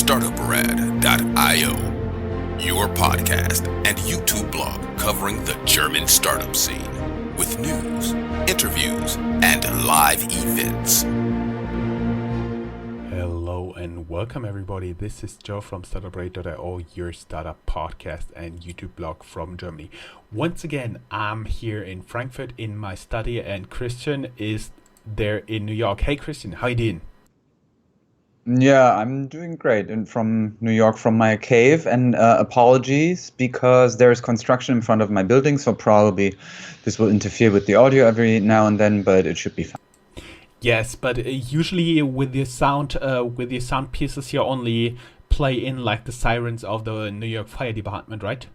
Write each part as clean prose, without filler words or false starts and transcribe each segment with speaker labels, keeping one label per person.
Speaker 1: Startuprad.io, your podcast and YouTube blog covering the German startup scene with news, interviews, and live events.
Speaker 2: Hello and welcome everybody. This is Joe from Startuprad.io, your startup podcast and YouTube blog from Germany. Once again, I'm here in Frankfurt in my study and Christian is there in New York. Hey Christian, how you doing?
Speaker 3: Yeah, I'm doing great. And from New York, from my cave. And apologies because there's construction in front of my building, so probably this will interfere with the audio every now and then, but it should be fine.
Speaker 2: Yes, but usually with the sound pieces, you only play in like the sirens of the New York Fire Department, right?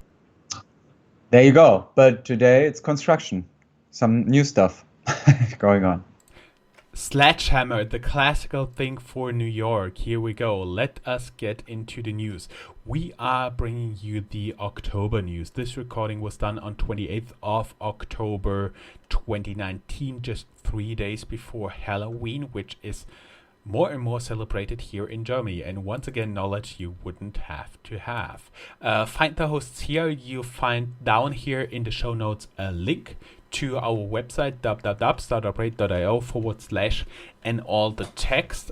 Speaker 3: There you go. But today it's construction. Some new stuff going on.
Speaker 2: Sledgehammer, the classical thing for New York. Here we go. Let us get into the news. We are bringing you the October news. This recording was done on 28th of October 2019, just 3 days before Halloween, which is more and more celebrated here in Germany. And once again, knowledge you wouldn't have to have. Find the hosts here. You'll find down here in the show notes a link to our website www.startuprad.io/ and all the text.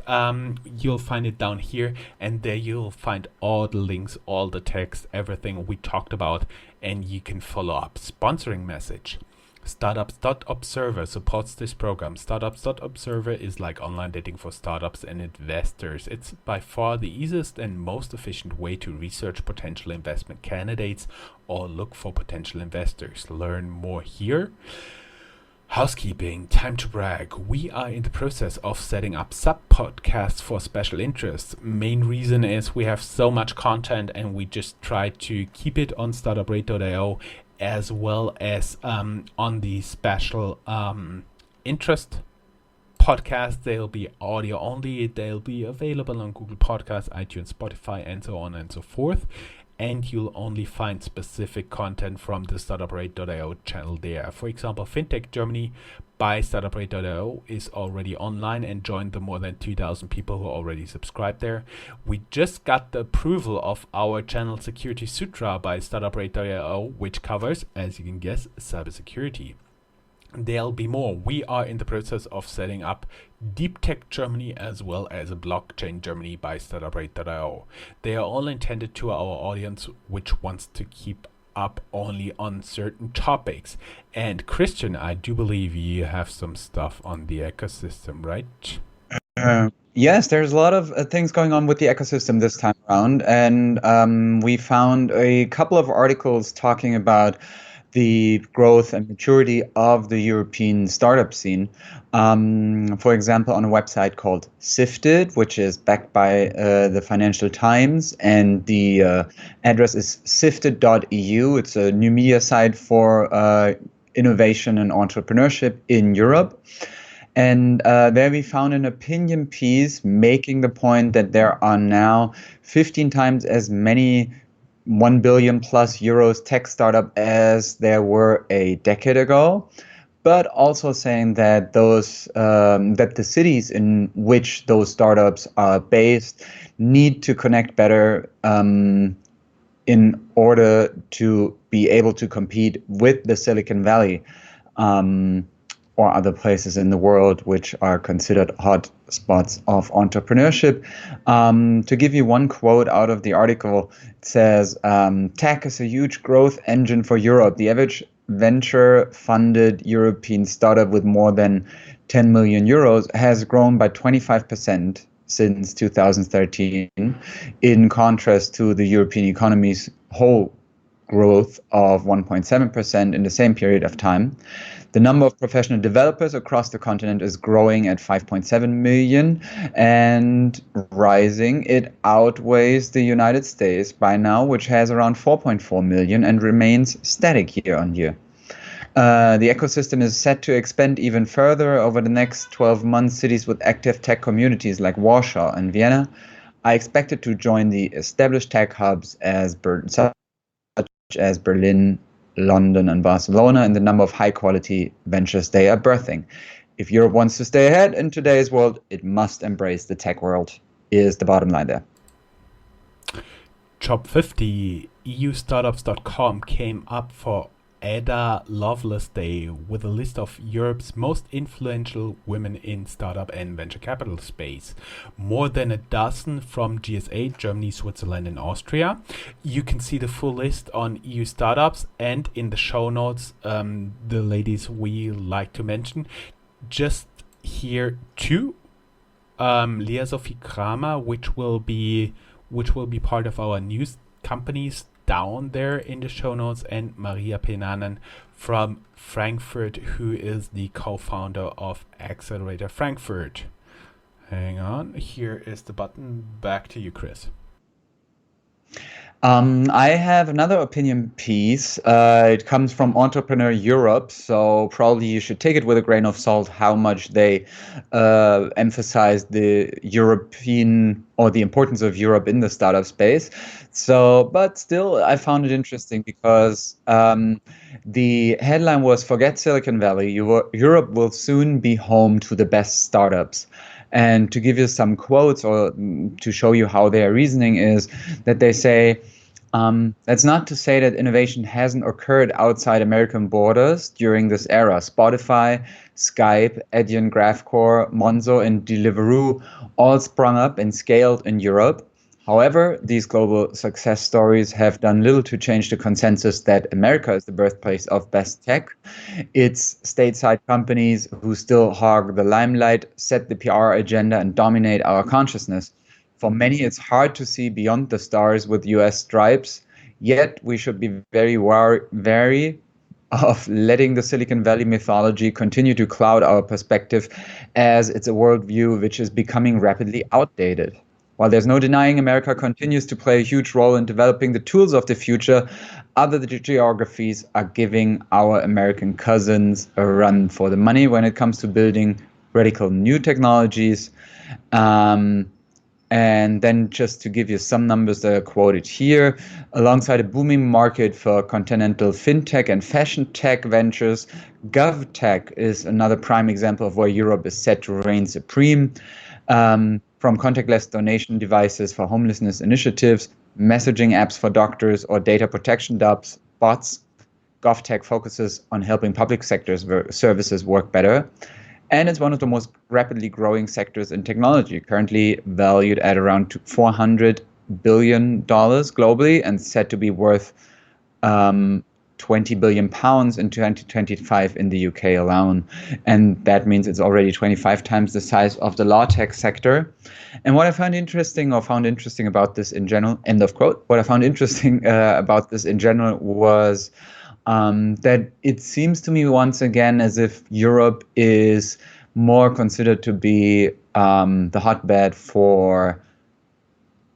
Speaker 2: You'll find it down here, and there you'll find all the links, all the text, everything we talked about, and you can follow up. Sponsoring message. Startups.observer supports this program. Startups.observer is like online dating for startups and investors. It's by far the easiest and most efficient way to research potential investment candidates or look for potential investors. Learn more here. Housekeeping, time to brag. We are in the process of setting up sub-podcasts for special interests. Main reason is we have so much content and we just try to keep it on Startuprad.io as well as on the special interest podcast. They'll be audio only. They'll be available on Google Podcasts, iTunes, Spotify, and so on and so forth. And you'll only find specific content from the Startuprad.io channel there. For example, FinTech Germany by Startuprad.io is already online and joined the more than 2,000 people who already subscribed there. We just got the approval of our channel Security Sutra by Startuprad.io, which covers, as you can guess, cybersecurity. There'll be more. We are in the process of setting up Deep Tech Germany as well as Blockchain Germany by Startuprad.io. They are all intended to our audience which wants to keep up only on certain topics. And Christian, I do believe you have some stuff on the ecosystem, right?
Speaker 3: Yes, there's a lot of things going on with the ecosystem this time around. And we found a couple of articles talking about the growth and maturity of the European startup scene. For example, on a website called Sifted, which is backed by the Financial Times, and the address is sifted.eu. It's a new media site for innovation and entrepreneurship in Europe. And there we found an opinion piece making the point that there are now 15 times as many 1 billion plus euros tech startup as there were a decade ago, but also saying that that the cities in which those startups are based need to connect better in order to be able to compete with the Silicon Valley or other places in the world which are considered hot spots of entrepreneurship. To give you one quote out of the article, it says, tech is a huge growth engine for Europe. The average venture-funded European startup with more than 10 million euros has grown by 25% since 2013, in contrast to the European economy's whole growth of 1.7% in the same period of time. The number of professional developers across the continent is growing at 5.7 million and rising. It outweighs the United States by now, which has around 4.4 million and remains static year on year. The ecosystem is set to expand even further over the next 12 months. Cities with active tech communities like Warsaw and Vienna are expected to join the established tech hubs such as Berlin, London, and Barcelona, and the number of high-quality ventures they are birthing. If Europe wants to stay ahead in today's world, it must embrace the tech world, is the bottom line there.
Speaker 2: Top 50, EUstartups.com came up for Ada Lovelace Day with a list of Europe's most influential women in startup and venture capital space. More than a dozen from GSA, Germany, Switzerland, and Austria. You can see the full list on EU Startups, and in the show notes, the ladies we like to mention. Just here two, Lea Sophie Kramer, which will be part of our news companies down there in the show notes, and Maria Penanen from Frankfurt, who is the co-founder of Accelerator Frankfurt. Hang on, here is the button. Back to you, Chris.
Speaker 3: I have another opinion piece. It comes from Entrepreneur Europe, so probably you should take it with a grain of salt how much they emphasize the European or the importance of Europe in the startup space. So, but still, I found it interesting because the headline was "Forget Silicon Valley. Europe will soon be home to the best startups." And to give you some quotes or to show you how their reasoning is, that they say, that's not to say that innovation hasn't occurred outside American borders during this era. Spotify, Skype, Adyen, GraphCore, Monzo, and Deliveroo all sprung up and scaled in Europe. However, these global success stories have done little to change the consensus that America is the birthplace of best tech. It's stateside companies who still hog the limelight, set the PR agenda, and dominate our consciousness. For many, it's hard to see beyond the stars with US stripes, yet we should be very wary of letting the Silicon Valley mythology continue to cloud our perspective, as it's a worldview which is becoming rapidly outdated. While there's no denying America continues to play a huge role in developing the tools of the future, other geographies are giving our American cousins a run for the money when it comes to building radical new technologies. And then just to give you some numbers that are quoted here, alongside a booming market for continental fintech and fashion tech ventures, GovTech is another prime example of where Europe is set to reign supreme. From contactless donation devices for homelessness initiatives, messaging apps for doctors, or data protection bots, GovTech focuses on helping public sector services work better. And it's one of the most rapidly growing sectors in technology, currently valued at around $400 billion globally and said to be worth 20 billion pounds in 2025 in the UK alone. And that means it's already 25 times the size of the law tech sector. And what I found interesting about this in general, end of quote, what I found interesting about this in general was that it seems to me once again as if Europe is more considered to be the hotbed for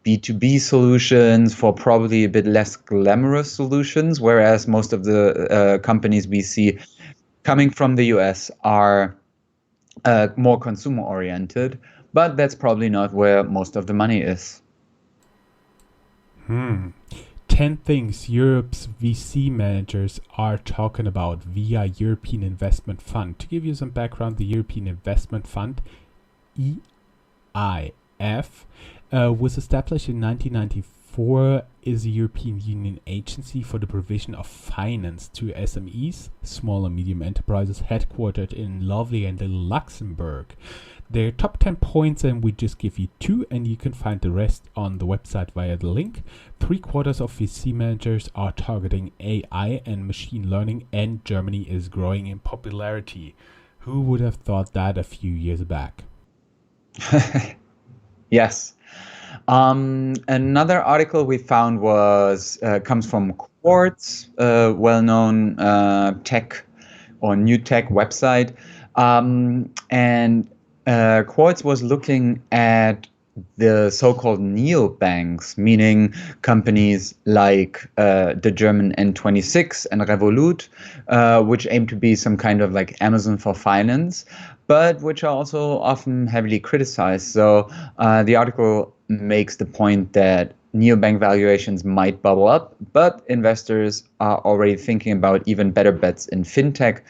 Speaker 3: B2B solutions, for probably a bit less glamorous solutions, whereas most of the companies we see coming from the US are more consumer oriented, but that's probably not where most of the money is.
Speaker 2: 10 things Europe's VC managers are talking about via European Investment Fund. To give you some background, the European Investment Fund, EIF, was established in 1994, is a European Union agency for the provision of finance to SMEs, small and medium enterprises, headquartered in lovely and little Luxembourg. Their top 10 points, and we just give you 2, and you can find the rest on the website via the link. 3/4 of VC managers are targeting AI and machine learning, and Germany is growing in popularity. Who would have thought that a few years back?
Speaker 3: Yes. Another article we found comes from Quartz, well-known tech or new tech website, and Quartz was looking at the so-called neobanks, meaning companies like the German N26 and Revolut, which aim to be some kind of like Amazon for finance, but which are also often heavily criticized. So the article makes the point that neobank valuations might bubble up, but investors are already thinking about even better bets in fintech.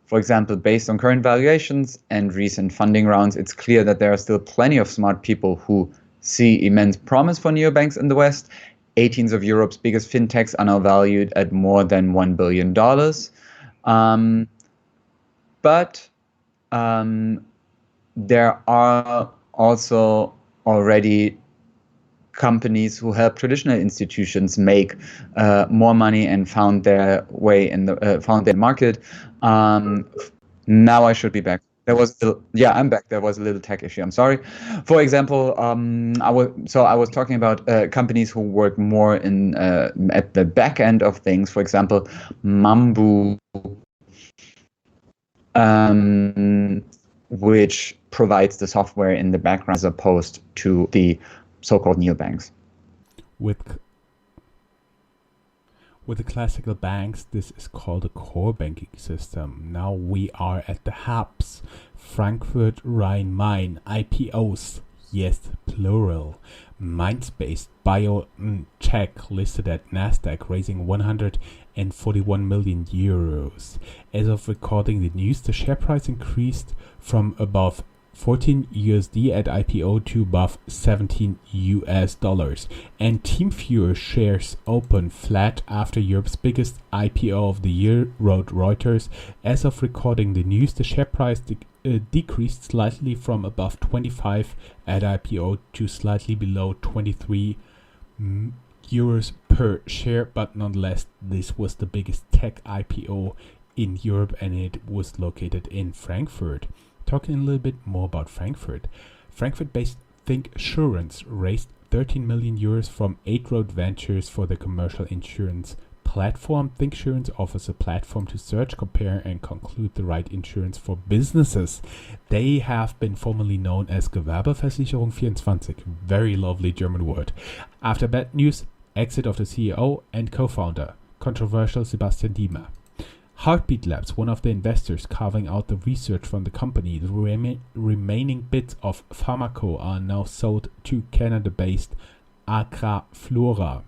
Speaker 3: For example, based on current valuations and recent funding rounds, it's clear that there are still plenty of smart people who see immense promise for neobanks in the West. 18 of Europe's biggest fintechs are now valued at more than $1 billion. But there are also already companies who help traditional institutions make more money and found their way in the found their market. Now I should be back. I'm back. There was a little tech issue. I'm sorry. For example, I was talking about companies who work more in at the back end of things. For example, Mambu, which provides the software in the background as opposed to the so-called neobanks.
Speaker 2: With the classical banks, this is called a core banking system. Now we are at the hubs. Frankfurt, Rhine-Main, IPOs, yes, plural. Mindspace, biotech listed at Nasdaq, raising 141 million euros. As of recording the news, the share price increased from above 14 USD at IPO to above 17 US dollars. And TeamViewer shares open flat after Europe's biggest IPO of the year, wrote Reuters. As of recording the news, the share price decreased slightly from above 25 at IPO to slightly below 23 euros per share, but nonetheless, this was the biggest tech IPO in Europe and it was located in Frankfurt. Talking a little bit more about Frankfurt. Frankfurt-based Thinksurance raised 13 million euros from 8 Road Ventures for the commercial insurance platform. Thinksurance offers a platform to search, compare, and conclude the right insurance for businesses. They have been formerly known as Gewerbeversicherung 24. Very lovely German word. After bad news, exit of the CEO and co-founder, controversial Sebastian Diemer. Heartbeat Labs, one of the investors carving out the research from the company, the remaining bits of Pharmaco are now sold to Canada-based Agraflora.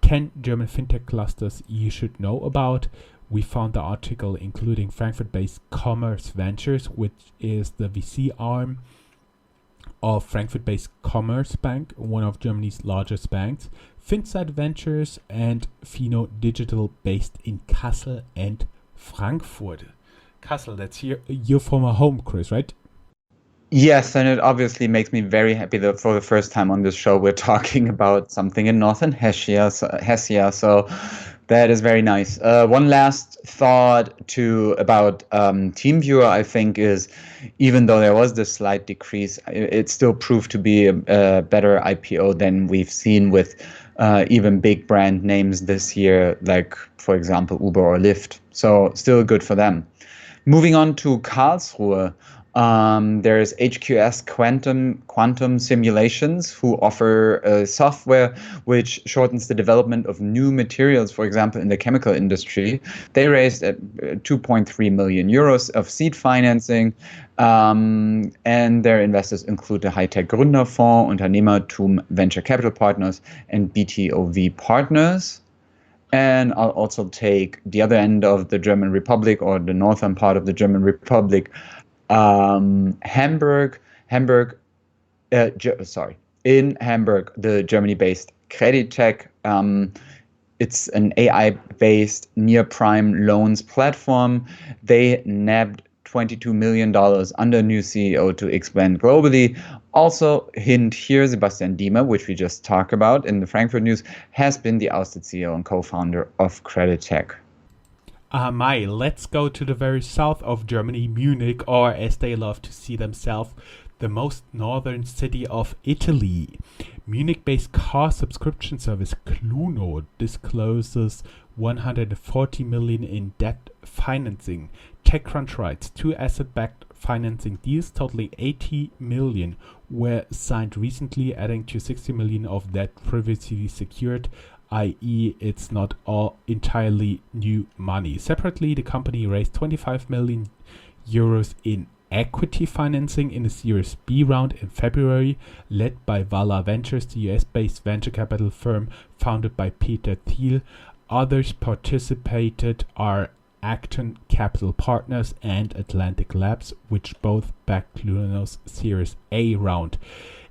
Speaker 2: 10 German fintech clusters you should know about. We found the article including Frankfurt-based Commerce Ventures, which is the VC arm of Frankfurt-based Commerce Bank, one of Germany's largest banks, Finside Ventures, and Fino Digital, based in Kassel and Frankfurt. Kassel, that's your former home, Chris, right?
Speaker 3: Yes, and it obviously makes me very happy that for the first time on this show we're talking about something in Northern Hessia, so that is very nice. One last thought about TeamViewer, I think, is even though there was this slight decrease, it still proved to be a better IPO than we've seen with even big brand names this year, like, for example, Uber or Lyft. So still good for them. Moving on to Karlsruhe. There's HQS Quantum Simulations, who offer software which shortens the development of new materials, for example, in the chemical industry. They raised 2.3 million euros of seed financing, and their investors include the Hightech Gründerfonds, Unternehmertum Venture Capital Partners, and BTOV Partners. And I'll also take the other end of the German Republic, or the northern part of the German Republic, Hamburg, in Hamburg, the Germany-based Creditec. It's an AI-based near-prime loans platform. They nabbed $22 million under new CEO to expand globally. Also, hint here, Sebastian Diemer, which we just talked about in the Frankfurt news, has been the ousted CEO and co-founder of Creditec.
Speaker 2: Let's go to the very south of Germany, Munich, or as they love to see themselves, the most northern city of Italy. Munich-based car subscription service Cluno discloses 140 million in debt financing. TechCrunch writes 2 asset-backed financing deals totaling 80 million were signed recently, adding to 60 million of debt previously secured, i.e. it's not all entirely new money. Separately, the company raised 25 million euros in equity financing in a Series B round in February, led by Vala Ventures, the US-based venture capital firm founded by Peter Thiel. Others participated are Acton Capital Partners and Atlantic Labs, which both backed Cluno's Series A round.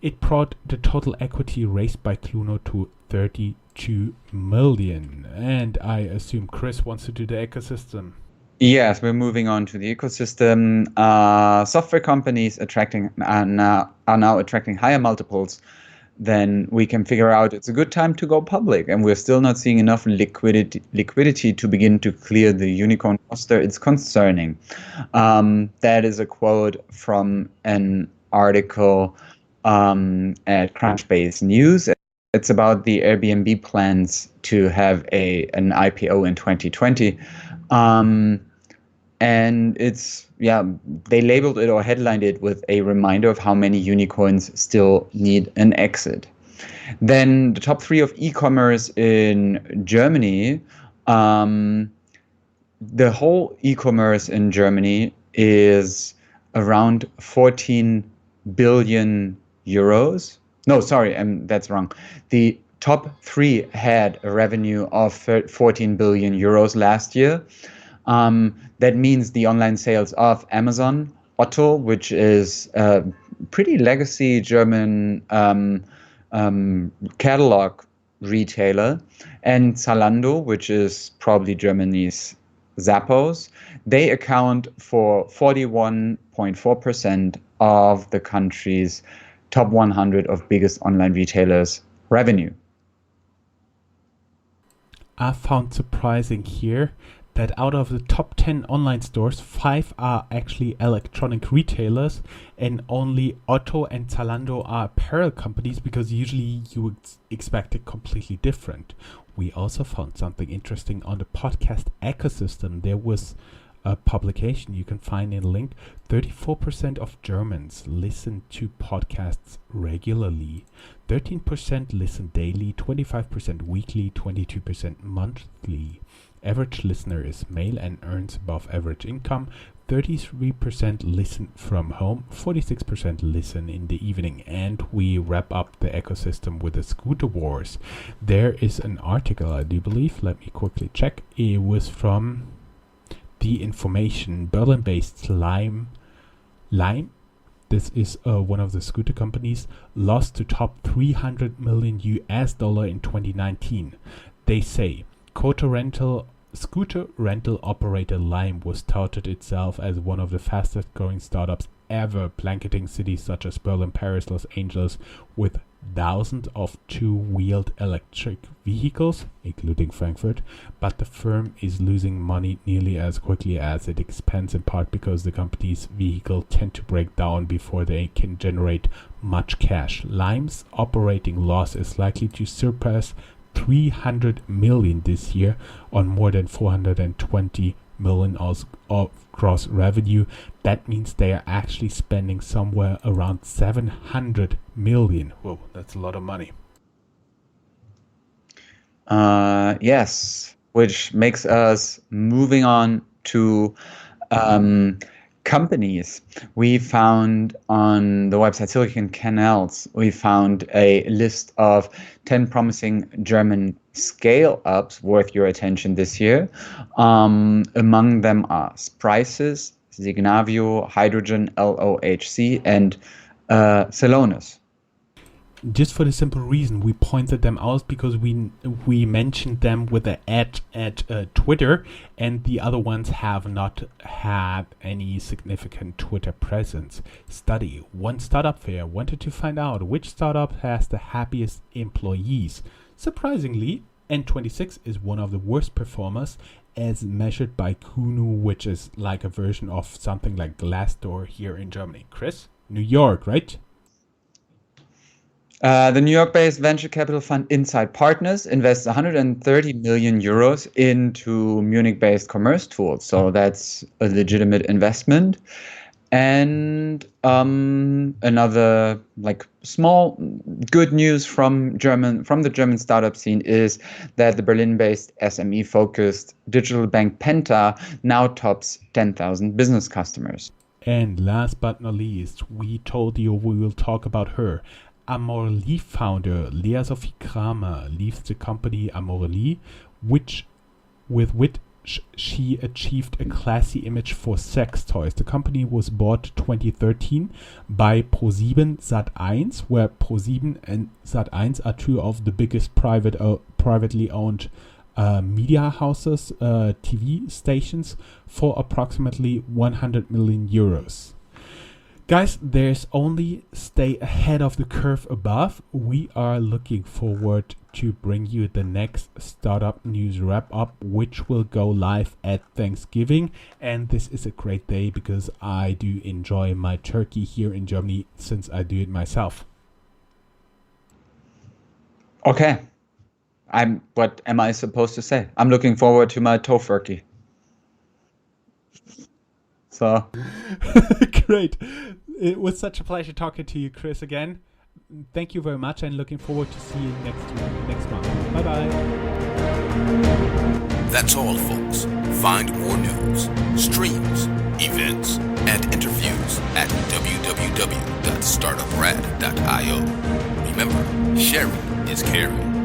Speaker 2: It brought the total equity raised by Cluno to 32 million. And I assume Chris wants to do the ecosystem.
Speaker 3: Yes, we're moving on to the ecosystem. Software companies are now attracting higher multiples than we can figure out. It's a good time to go public, and we're still not seeing enough liquidity to begin to clear the unicorn roster. It's concerning. That is a quote from an article at Crunchbase News. It's about the Airbnb plans to have an IPO in 2020. And they labeled it or headlined it with a reminder of how many unicorns still need an exit. Then the top 3 of e-commerce in Germany, the whole e-commerce in Germany is around 14 billion euros. No, sorry, that's wrong. The top 3 had a revenue of 14 billion euros last year. That means the online sales of Amazon, Otto, which is a pretty legacy German catalog retailer, and Zalando, which is probably Germany's Zappos, they account for 41.4% of the country's top 100 of biggest online retailers' revenue.
Speaker 2: I found surprising here that out of the top 10 online stores, 5 are actually electronic retailers, and only Otto and Zalando are apparel companies, because usually you would expect it completely different. We also found something interesting on the podcast ecosystem. There was a publication you can find in a link. 34% of Germans listen to podcasts regularly. 13% listen daily, 25% weekly, 22% monthly. Average listener is male and earns above average income. 33% listen from home, 46% listen in the evening. And we wrap up the ecosystem with the scooter wars. There is an article, I do believe, let me quickly check. It was from The Information, Berlin-based Lime. This is one of the scooter companies, lost to top 300 million US dollar in 2019. They say, scooter rental operator Lime was touted itself as one of the fastest growing startups ever, blanketing cities such as Berlin, Paris, Los Angeles with thousands of two-wheeled electric vehicles, including Frankfurt, but the firm is losing money nearly as quickly as it expands, in part because the company's vehicles tend to break down before they can generate much cash. Lime's operating loss is likely to surpass 300 million this year on more than 420 million of gross revenue. That means they are actually spending somewhere around 700 million. Whoa, that's a lot of money.
Speaker 3: Yes, which makes us moving on to companies. We found on the website Silicon Canals, we found a list of 10 promising German scale-ups worth your attention this year. Among them are Sprices, Signavio, Hydrogen, LOHC, and Celonis.
Speaker 2: Just for the simple reason we pointed them out, because we mentioned them with an ad at Twitter, and the other ones have not had any significant Twitter presence. Study. One startup fair wanted to find out which startup has the happiest employees. Surprisingly, N26 is one of the worst performers as measured by Kununu, which is like a version of something like Glassdoor here in Germany. Chris? New York, right?
Speaker 3: The New York-based venture capital fund Insight Partners invests 130 million euros into Munich-based commerce tools. So that's a legitimate investment. And another small good news from the German startup scene is that the Berlin-based SME-focused digital bank Penta now tops 10,000 business customers.
Speaker 2: And last but not least, we told you we will talk about her. Amorelie founder Lea Sophie Kramer leaves the company Amorelie, with she achieved a classy image for sex toys. The company was bought 2013 by ProSieben Sat.1, where ProSieben and Sat.1 are two of the biggest privately owned media houses, TV stations, for approximately 100 million euros. Guys, there's only stay ahead of the curve above. We are looking forward to bring you the next Startup News Wrap-Up, which will go live at Thanksgiving. And this is a great day because I do enjoy my turkey here in Germany since I do it myself.
Speaker 3: Okay. What am I supposed to say? I'm looking forward to my tofurkey. So
Speaker 2: great. It was such a pleasure talking to you, Chris, again. Thank you very much, and looking forward to see you next month. Bye-bye.
Speaker 1: That's all, folks. Find more news, streams, events, and interviews at www.startuprad.io. Remember, sharing is caring.